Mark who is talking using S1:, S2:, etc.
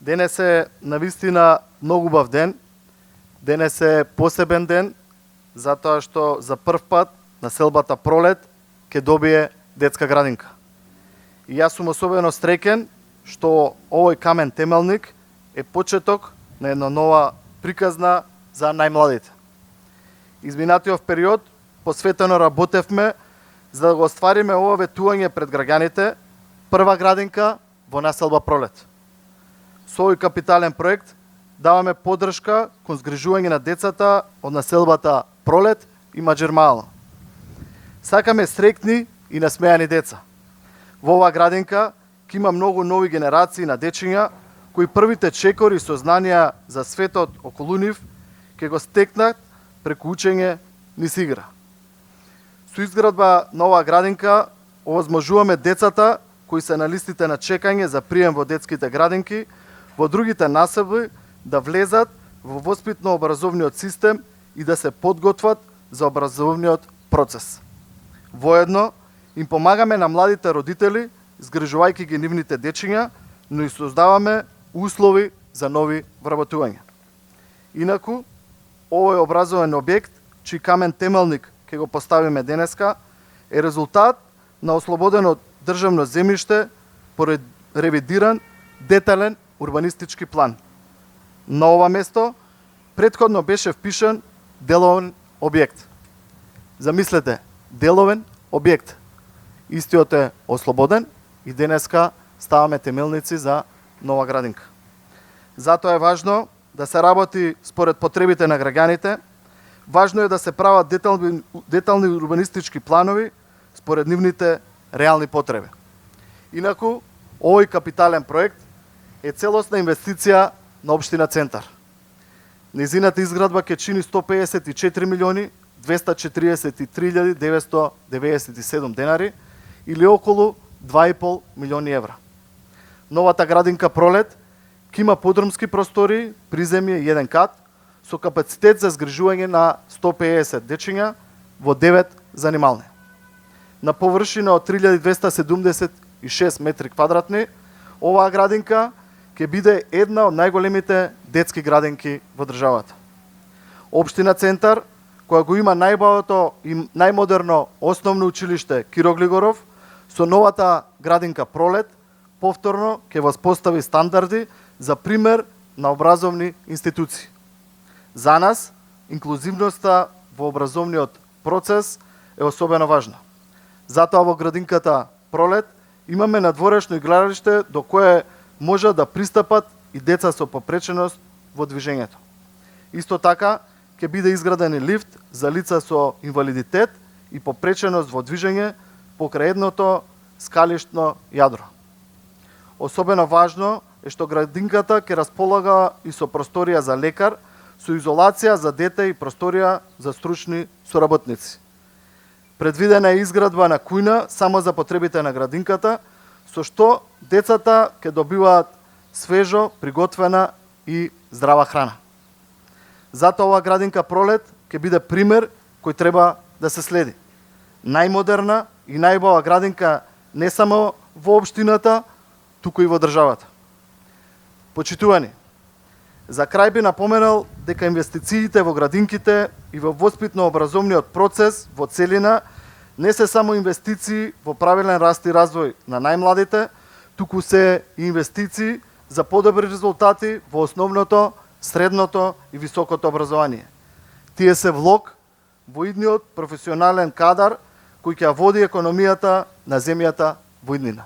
S1: Денес е навистина многу убав ден. Денес е посебен ден, затоа што за прв пат населбата Пролет ќе добие детска градинка. И јас сум особено среќен што овој камен темелник е почеток на една нова приказна за најмладите. Изминатиот период посветено работевме за да го оствариме ова ветување пред граѓаните, прва градинка во населба Пролет. Со овој капитален проект даваме поддршка кон згрижување на децата од населбата Пролет и Маџермала. Сакаме среќни и насмејани деца. Во оваа градинка ќе има многу нови генерации на дечиња кои првите чекори и сознанија за светот околу нив ќе го стекнат преку учење низ игра. Со изградба на оваа градинка овозможуваме децата кои се на листите на чекање за прием во детските градинки во другите населби да влезат во воспитно-образовниот систем и да се подготват за образовниот процес. Воедно им помагаме на младите родители, згрижувајќи ги нивните дечиња, но и создаваме услови за нови вработувања. Инаку, овој образовен објект, чиј камен темелник ќе го поставиме денеска, е резултат на ослободено државно земјиште поред ревидиран, детален урбанистички план. На ова место претходно беше впишан деловен објект. Замислете, деловен објект. Истиот е ослободен и денеска ставаме темелници за нова градинка. Затоа е важно да се работи според потребите на граѓаните, важно е да се прават детални урбанистички планови според нивните реални потреби. Инаку, овој капитален проект е целосна инвестиција на општина Центар. Незината изградба ќе чини 154 милиони 243.997 денари или околу 2,5 милиони евра. Новата градинка Пролет ќе има подрумски простори, приземје и еден кат со капацитет за згрижување на 150 дечиња во 9 занимални. На површина од 3276 метри квадратни, оваа градинка ќе биде една од најголемите детски градинки во државата. Општина Центар, која го има најбавото и најмодерно основно училиште Киро Глигоров, со новата градинка Пролет, повторно ќе воспостави стандарди за пример на образовни институции. За нас, инклузивноста во образовниот процес е особено важна. Затоа во градинката Пролет имаме надворешно игралиште до кое може да пристапат и деца со попреченост во движењето. Исто така, ќе биде изграден и лифт за лица со инвалидитет и попреченост во движење покрај едното скалиштно јадро. Особено важно е што градинката ќе располага и со просторија за лекар, со изолација за дете и просторија за стручни соработници. Предвидена е изградба на кујна само за потребите на градинката, со што децата ќе добиваат свежо, приготвена и здрава храна. Затоа оваа градинка Пролет ќе биде пример кој треба да се следи. Најмодерна и најбава градинка не само во општината, туку и во државата. Почитувани, за крај би напоменал дека инвестициите во градинките и во воспитно-образовниот процес во целина не се само инвестиции во правилен раст и развој на најмладите, туку се и инвестиции за подобри резултати во основното, средното и високото образование. Тие се влог во идниот професионален кадар кој ќе води економијата на земјата во иднина.